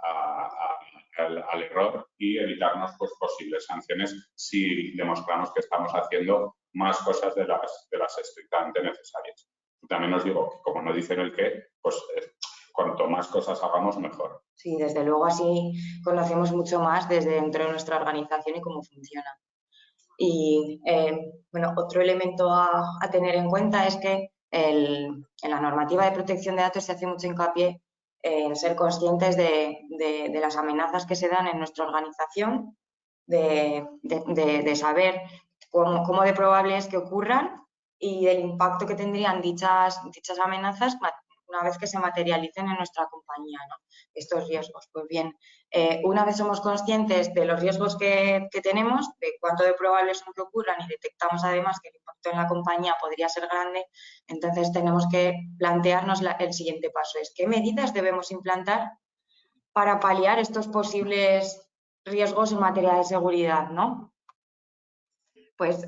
A: al error y evitarnos pues, posibles sanciones si demostramos que estamos haciendo más cosas de las estrictamente necesarias. También os digo que, como no dicen el qué, pues cuanto más cosas hagamos, mejor.
C: Sí, desde luego así conocemos mucho más desde dentro de nuestra organización y cómo funciona. Y bueno, otro elemento a tener en cuenta es que en la normativa de protección de datos se hace mucho hincapié en ser conscientes de las amenazas que se dan en nuestra organización, de saber cómo de probable es que ocurran y del impacto que tendrían dichas amenazas una vez que se materialicen en nuestra compañía, ¿no? Estos riesgos. Pues bien, una vez somos conscientes de los riesgos que tenemos, de cuánto de probables son que ocurran y detectamos además que el impacto en la compañía podría ser grande, entonces tenemos que plantearnos el siguiente paso, es qué medidas debemos implantar para paliar estos posibles riesgos en materia de seguridad, ¿no? Pues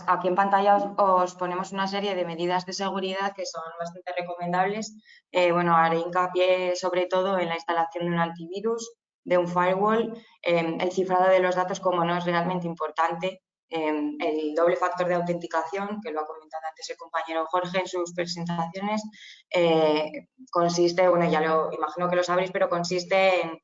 C: aquí en pantalla os ponemos una serie de medidas de seguridad que son bastante recomendables. Bueno, haré hincapié sobre todo en la instalación de un antivirus, de un firewall, el cifrado de los datos como no es realmente importante, el doble factor de autenticación, que lo ha comentado antes el compañero Jorge en sus presentaciones, consiste, bueno, ya lo imagino que lo sabréis, pero consiste en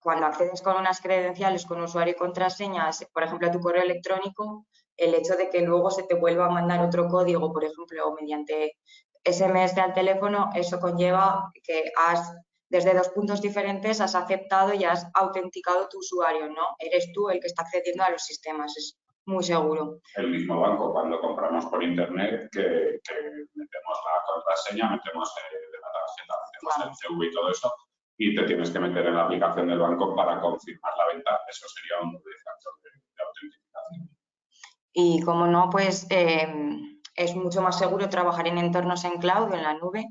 C: cuando accedes con unas credenciales con usuario y contraseña, por ejemplo, a tu correo electrónico, el hecho de que luego se te vuelva a mandar otro código, por ejemplo, mediante SMS al teléfono, eso conlleva que desde 2 puntos diferentes has aceptado y has autenticado tu usuario, ¿no? Eres tú el que está accediendo a los sistemas, es muy seguro.
A: El mismo banco, cuando compramos por internet, que metemos la contraseña, metemos de la tarjeta, metemos el CV y todo eso, y te tienes que meter en la aplicación del banco para confirmar la venta. Eso sería un doble factor de autentificación.
C: Y como no, pues es mucho más seguro trabajar en entornos en cloud o en la nube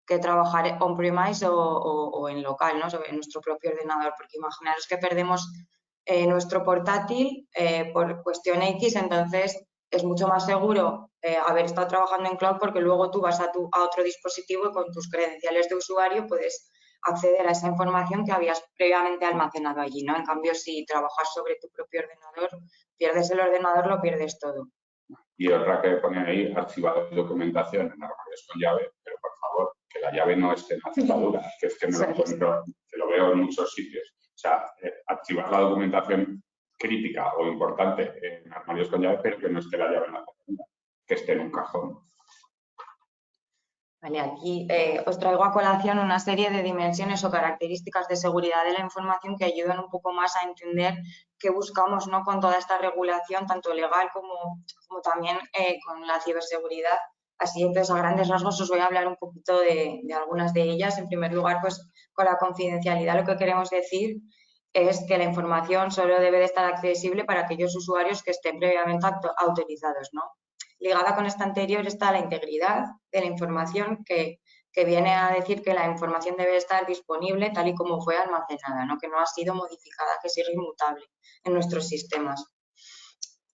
C: que trabajar on-premise o en local, ¿no? Sobre nuestro propio ordenador, porque imaginaros que perdemos nuestro portátil por cuestión X, entonces es mucho más seguro haber estado trabajando en cloud porque luego tú vas a otro dispositivo y con tus credenciales de usuario puedes acceder a esa información que habías previamente almacenado allí, ¿no? En cambio, si trabajas sobre tu propio ordenador, pierdes el ordenador, lo pierdes todo.
A: Y otra que pone ahí, archivado de documentación en armarios con llave, pero por favor, que la llave no esté en la cerradura, que es que me lo encuentro, que lo veo en muchos sitios. O sea, archivar la documentación crítica o importante en armarios con llave, pero que no esté la llave en la cerradura, que esté en un cajón.
C: Vale, aquí os traigo a colación una serie de dimensiones o características de seguridad de la información que ayudan un poco más a entender qué buscamos, ¿no? Con toda esta regulación, tanto legal como también con la ciberseguridad. Así, entonces, a grandes rasgos os voy a hablar un poquito de algunas de ellas. En primer lugar, pues con la confidencialidad lo que queremos decir es que la información solo debe de estar accesible para aquellos usuarios que estén previamente autorizados, ¿no? Ligada con esta anterior está la integridad de la información que viene a decir que la información debe estar disponible tal y como fue almacenada, ¿no? Que no ha sido modificada, que sigue inmutable en nuestros sistemas.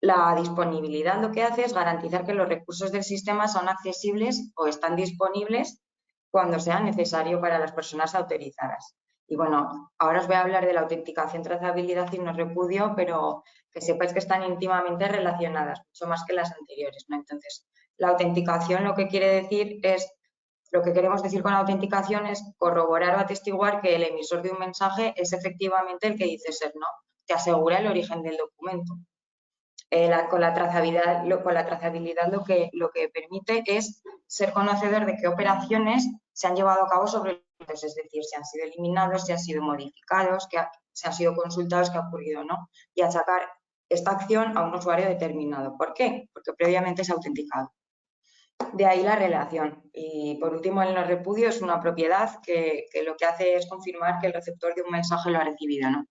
C: La disponibilidad lo que hace es garantizar que los recursos del sistema son accesibles o están disponibles cuando sea necesario para las personas autorizadas. Y bueno, ahora os voy a hablar de la autenticación, trazabilidad y no repudio, pero que sepáis que están íntimamente relacionadas, mucho más que las anteriores, ¿no? Entonces, la autenticación lo que quiere decir es, lo que queremos decir con la autenticación es corroborar o atestiguar que el emisor de un mensaje es efectivamente el que dice ser, ¿no? Te asegura el origen del documento. Con la trazabilidad lo que permite es ser conocedor de qué operaciones se han llevado a cabo sobre los datos, es decir, si han sido eliminados, si han sido modificados, si han sido consultados, qué ha ocurrido o no, y achacar esta acción a un usuario determinado. ¿Por qué? Porque previamente se ha autenticado. De ahí la relación. Y por último, el no repudio es una propiedad que lo que hace es confirmar que el receptor de un mensaje lo ha recibido, ¿no?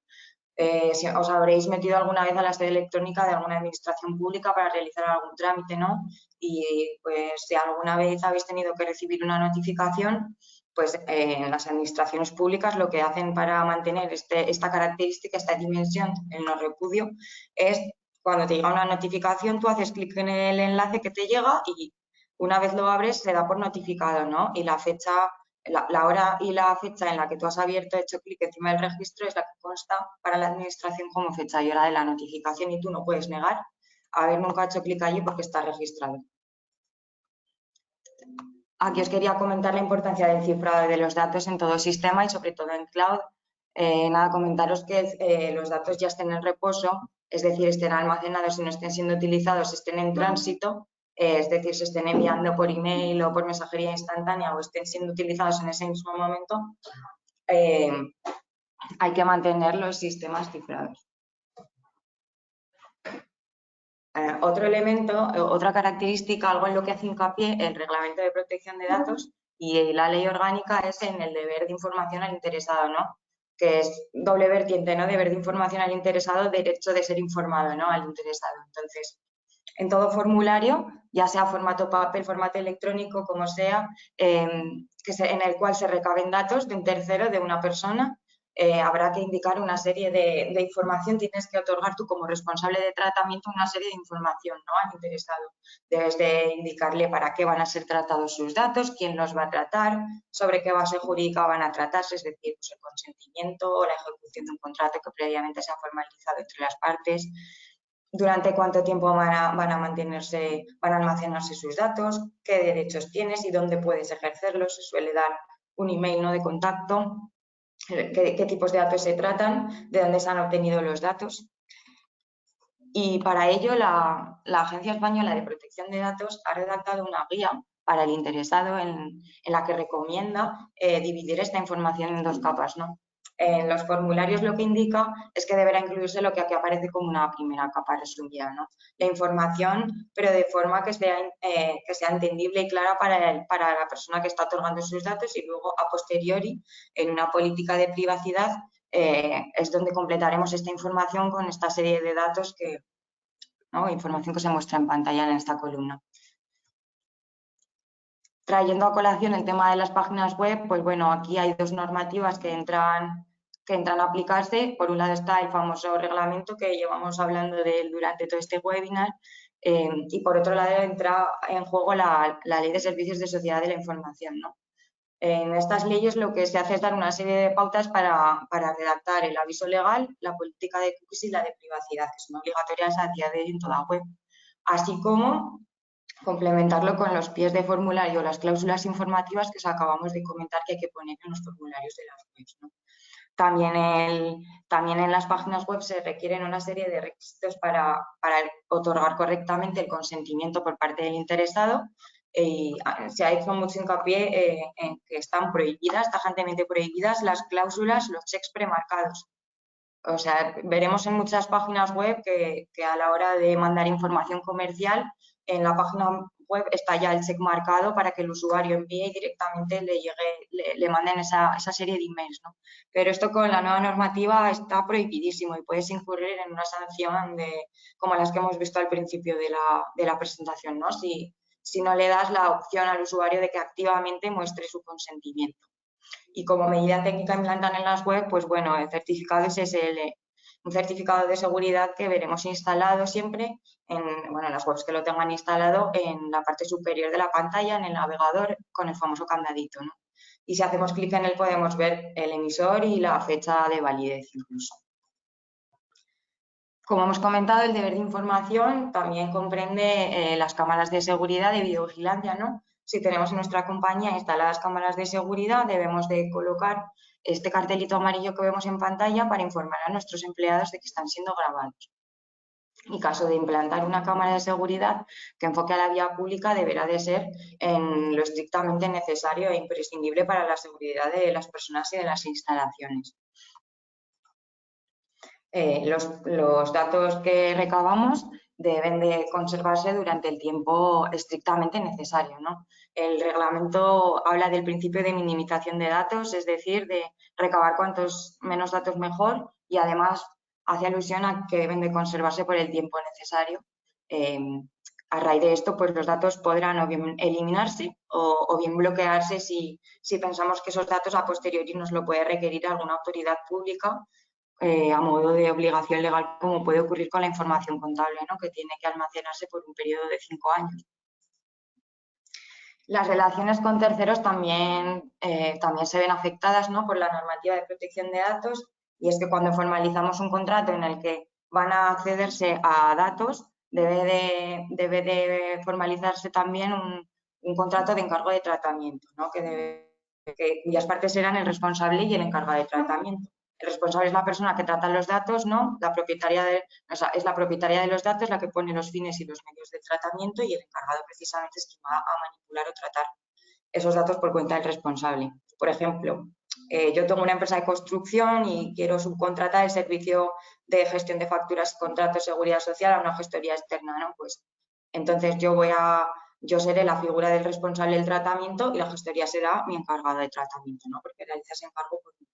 C: Si os habréis metido alguna vez a la sede electrónica de alguna administración pública para realizar algún trámite, ¿no? Y pues si alguna vez habéis tenido que recibir una notificación, pues en las administraciones públicas lo que hacen para mantener esta característica, esta dimensión, el no repudio, es cuando te llega una notificación, tú haces clic en el enlace que te llega y una vez lo abres se da por notificado, ¿no? Y la fecha, la hora y la fecha en la que tú has abierto, hecho clic encima del registro es la que consta para la administración como fecha y hora de la notificación y tú no puedes negar haber nunca hecho clic allí porque está registrado. Aquí os quería comentar la importancia del cifrado de los datos en todo sistema y sobre todo en cloud. Nada, comentaros que los datos ya estén en reposo, es decir, estén almacenados y no estén siendo utilizados, estén en tránsito, es decir, se estén enviando por email o por mensajería instantánea o estén siendo utilizados en ese mismo momento, hay que mantener los sistemas cifrados. Otro elemento, otra característica, algo en lo que hace hincapié el Reglamento de Protección de Datos y la Ley Orgánica es en el deber de información al interesado, ¿no? Que es doble vertiente, ¿no? Deber de información al interesado, derecho de ser informado, ¿no? Al interesado. Entonces, en todo formulario, ya sea formato papel, formato electrónico, como sea, en el cual se recaben datos de un tercero, de una persona, habrá que indicar una serie de información, tienes que otorgar tú como responsable de tratamiento una serie de información, ¿no? Al interesado. Debes de indicarle para qué van a ser tratados sus datos, quién los va a tratar, sobre qué base jurídica van a tratarse, es decir, pues el consentimiento o la ejecución de un contrato que previamente se ha formalizado entre las partes, durante cuánto tiempo van a almacenarse sus datos, qué derechos tienes y dónde puedes ejercerlos. Se suele dar un email, ¿no?, de contacto, qué tipos de datos se tratan, de dónde se han obtenido los datos. Y para ello la Agencia Española de Protección de Datos ha redactado una guía para el interesado en la que recomienda dividir esta información en dos capas, ¿no? En los formularios lo que indica es que deberá incluirse lo que aquí aparece como una primera capa resumida, ¿no? La información, pero de forma que sea entendible y clara para la persona que está otorgando sus datos y luego a posteriori en una política de privacidad es donde completaremos esta información con esta serie de datos ¿no? Información que se muestra en pantalla en esta columna. Trayendo a colación el tema de las páginas web, pues bueno, aquí hay dos normativas que entran a aplicarse. Por un lado está el famoso reglamento que llevamos hablando de él durante todo este webinar y por otro lado entra en juego la Ley de Servicios de Sociedad de la Información, ¿no? En estas leyes lo que se hace es dar una serie de pautas para redactar el aviso legal, la política de cookies y la de privacidad, que son obligatorias a día de hoy en toda web, así como complementarlo con los pies de formulario, las cláusulas informativas que os acabamos de comentar que hay que poner en los formularios de las webs, ¿no? También en las páginas web se requieren una serie de requisitos para otorgar correctamente el consentimiento por parte del interesado. Y se ha hecho mucho hincapié en que están prohibidas, tajantemente prohibidas, las cláusulas, los checks premarcados. O sea, veremos en muchas páginas web que a la hora de mandar información comercial, en la página web está ya el check marcado para que el usuario envíe y directamente le manden esa serie de emails, ¿no? Pero esto con la nueva normativa está prohibidísimo y puedes incurrir en una sanción como las que hemos visto al principio de la presentación, ¿no? Si no le das la opción al usuario de que activamente muestre su consentimiento. Y como medida técnica implantada en las web, pues bueno, el certificado SSL, un certificado de seguridad que veremos instalado siempre en las webs que lo tengan instalado en la parte superior de la pantalla, en el navegador, con el famoso candadito, ¿no? Y si hacemos clic en él podemos ver el emisor y la fecha de validez incluso. Como hemos comentado, el deber de información también comprende las cámaras de seguridad de videovigilancia, ¿no? Si tenemos en nuestra compañía instaladas cámaras de seguridad, debemos de colocar este cartelito amarillo que vemos en pantalla para informar a nuestros empleados de que están siendo grabados. En caso de implantar una cámara de seguridad que enfoque a la vía pública, deberá de ser en lo estrictamente necesario e imprescindible para la seguridad de las personas y de las instalaciones. Los datos que recabamos deben de conservarse durante el tiempo estrictamente necesario, ¿no? El reglamento habla del principio de minimización de datos, es decir, de recabar cuantos menos datos mejor, y además hace alusión a que deben de conservarse por el tiempo necesario. A raíz de esto, pues los datos podrán o bien eliminarse o bien bloquearse si pensamos que esos datos a posteriori nos lo puede requerir alguna autoridad pública a modo de obligación legal, como puede ocurrir con la información contable, ¿no? Que tiene que almacenarse por un periodo de 5 años. Las relaciones con terceros también se ven afectadas, ¿no? Por la normativa de protección de datos, y es que cuando formalizamos un contrato en el que van a accederse a datos, debe de formalizarse también un contrato de encargo de tratamiento, ¿no? Cuyas partes serán el responsable y el encargado de tratamiento. El responsable es la persona que trata los datos, ¿no? Es la propietaria de los datos la que pone los fines y los medios de tratamiento, y el encargado precisamente es quien va a manipular o tratar esos datos por cuenta del responsable. Por ejemplo, yo tengo una empresa de construcción y quiero subcontratar el servicio de gestión de facturas, contratos, seguridad social a una gestoría externa, ¿no? Pues entonces yo seré la figura del responsable del tratamiento y la gestoría será mi encargado de tratamiento, ¿no? Porque realiza ese encargo por mí.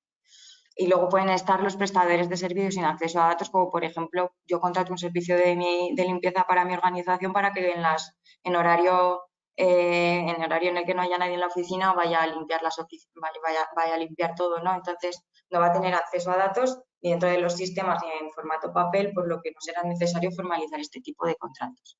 C: Y luego pueden estar los prestadores de servicios sin acceso a datos, como por ejemplo, yo contrato un servicio de limpieza para mi organización para que en horario en el que no haya nadie en la oficina vaya a limpiar vaya a limpiar todo, ¿no? Entonces no va a tener acceso a datos ni dentro de los sistemas ni en formato papel, por lo que no será necesario formalizar este tipo de contratos.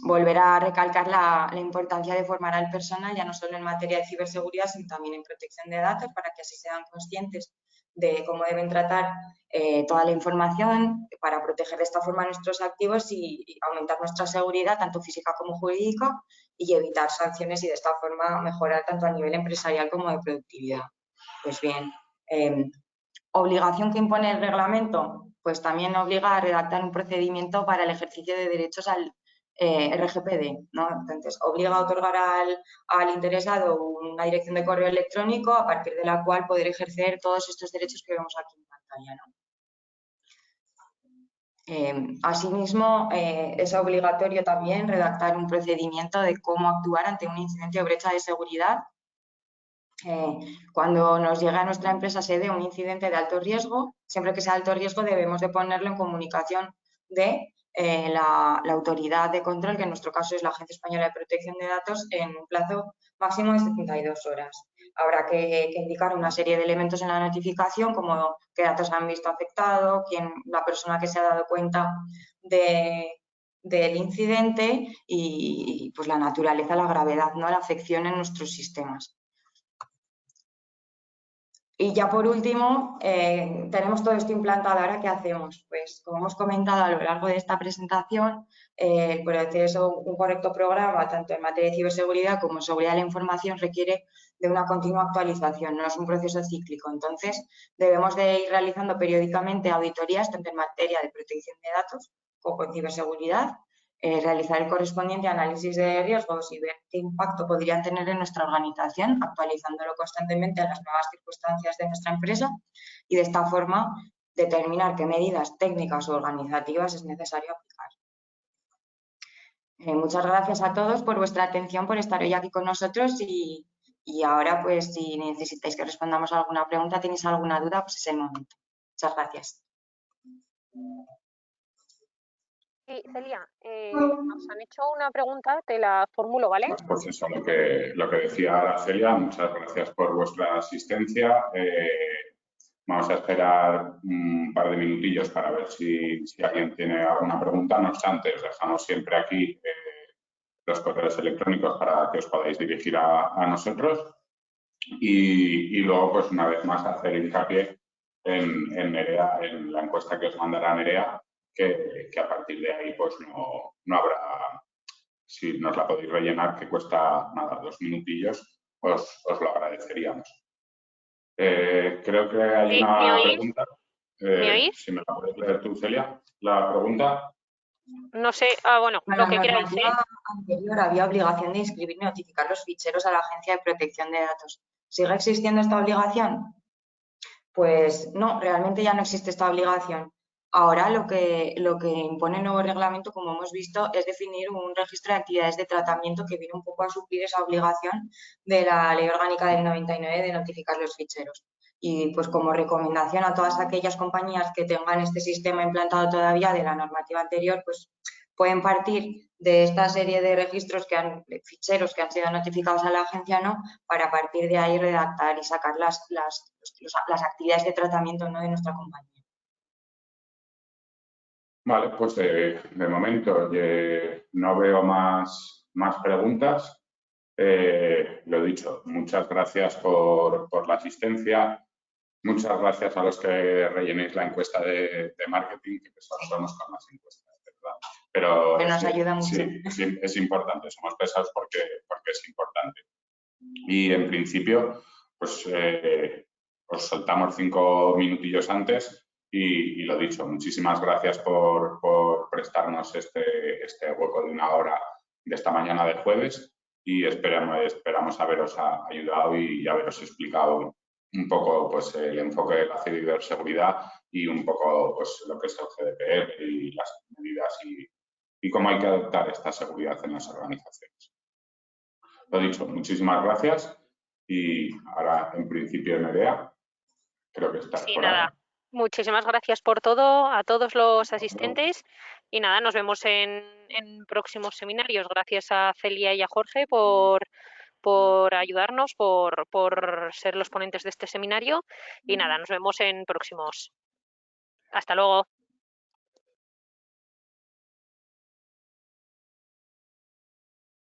C: Volver a recalcar la importancia de formar al personal, ya no solo en materia de ciberseguridad, sino también en protección de datos, para que así sean conscientes de cómo deben tratar toda la información para proteger de esta forma nuestros activos y aumentar nuestra seguridad, tanto física como jurídica, y evitar sanciones y de esta forma mejorar tanto a nivel empresarial como de productividad. Pues bien, obligación que impone el reglamento, pues también obliga a redactar un procedimiento para el ejercicio de derechos al RGPD, ¿no? Entonces, obliga a otorgar al interesado una dirección de correo electrónico a partir de la cual poder ejercer todos estos derechos que vemos aquí en pantalla, ¿no? Asimismo, es obligatorio también redactar un procedimiento de cómo actuar ante un incidente o brecha de seguridad. Cuando nos llega a nuestra empresa se dé un incidente de alto riesgo, siempre que sea de alto riesgo debemos de ponerlo en comunicación de la autoridad de control, que en nuestro caso es la Agencia Española de Protección de Datos, en un plazo máximo de 72 horas. Habrá que indicar una serie de elementos en la notificación, como qué datos han visto afectados, la persona que se ha dado cuenta del incidente y pues la naturaleza, la gravedad, ¿no? La afección en nuestros sistemas. Y ya por último, tenemos todo esto implantado. ¿Ahora qué hacemos? Pues como hemos comentado a lo largo de esta presentación, el proceso, un correcto programa, tanto en materia de ciberseguridad como en seguridad de la información, requiere de una continua actualización, no es un proceso cíclico. Entonces, debemos de ir realizando periódicamente auditorías, tanto en materia de protección de datos como en ciberseguridad, realizar el correspondiente análisis de riesgos y ver qué impacto podrían tener en nuestra organización, actualizándolo constantemente a las nuevas circunstancias de nuestra empresa, y de esta forma determinar qué medidas técnicas o organizativas es necesario aplicar. Muchas gracias a todos por vuestra atención, por estar hoy aquí con nosotros, y ahora pues si necesitáis que respondamos a alguna pregunta, tenéis alguna duda, pues es el momento. Muchas gracias.
B: Sí, Celia, nos han hecho una pregunta, te la formulo, ¿vale?
A: Pues eso, lo que decía Celia, muchas gracias por vuestra asistencia. Vamos a esperar un par de minutillos para ver si alguien tiene alguna pregunta. No obstante, os dejamos siempre aquí los correos electrónicos para que os podáis dirigir a nosotros. Y luego, pues una vez más, hacer hincapié en Nerea, en la encuesta que os mandará Nerea, que a partir de ahí pues no habrá, si nos la podéis rellenar, que cuesta nada, 2 minutillos, os lo agradeceríamos. Creo que hay una pregunta.
B: ¿Me oís?
A: Si me la puedes leer tú, Celia, la pregunta.
B: No sé, bueno, lo que queráis, ¿eh?
C: En la anterior había obligación de inscribir y notificar los ficheros a la Agencia de Protección de Datos. ¿Sigue existiendo esta obligación? Pues no, realmente ya no existe esta obligación. Ahora lo que impone el nuevo reglamento, como hemos visto, es definir un registro de actividades de tratamiento que viene un poco a suplir esa obligación de la Ley Orgánica del 99 de notificar los ficheros. Y pues como recomendación a todas aquellas compañías que tengan este sistema implantado todavía de la normativa anterior, pues pueden partir de esta serie de registros de ficheros que han sido notificados a la agencia, ¿no? Para partir de ahí redactar y sacar las actividades de tratamiento, ¿no? de nuestra compañía.
A: Vale, pues de momento no veo más preguntas. Lo dicho, muchas gracias por la asistencia. Muchas gracias a los que rellenéis la encuesta de marketing, que somos con las encuestas, ¿verdad? Pero
C: Que nos ayuda mucho.
A: Sí, es importante. Somos pesados porque es importante. Y en principio, pues os soltamos 5 minutillos antes y lo dicho, muchísimas gracias por prestarnos este hueco de 1 hora de esta mañana de jueves y esperamos haberos ayudado y haberos explicado un poco pues, el enfoque de la ciberseguridad y un poco pues, lo que es el GDPR y las medidas y cómo hay que adoptar esta seguridad en las organizaciones. Lo dicho, muchísimas gracias y ahora en principio Nerea, creo que estás
B: Sí,
A: por ahí.
B: nada. Muchísimas gracias por todo a todos los asistentes y nada, nos vemos en próximos seminarios. Gracias a Celia y a Jorge por ayudarnos, por ser los ponentes de este seminario y nada, nos vemos en próximos. Hasta luego.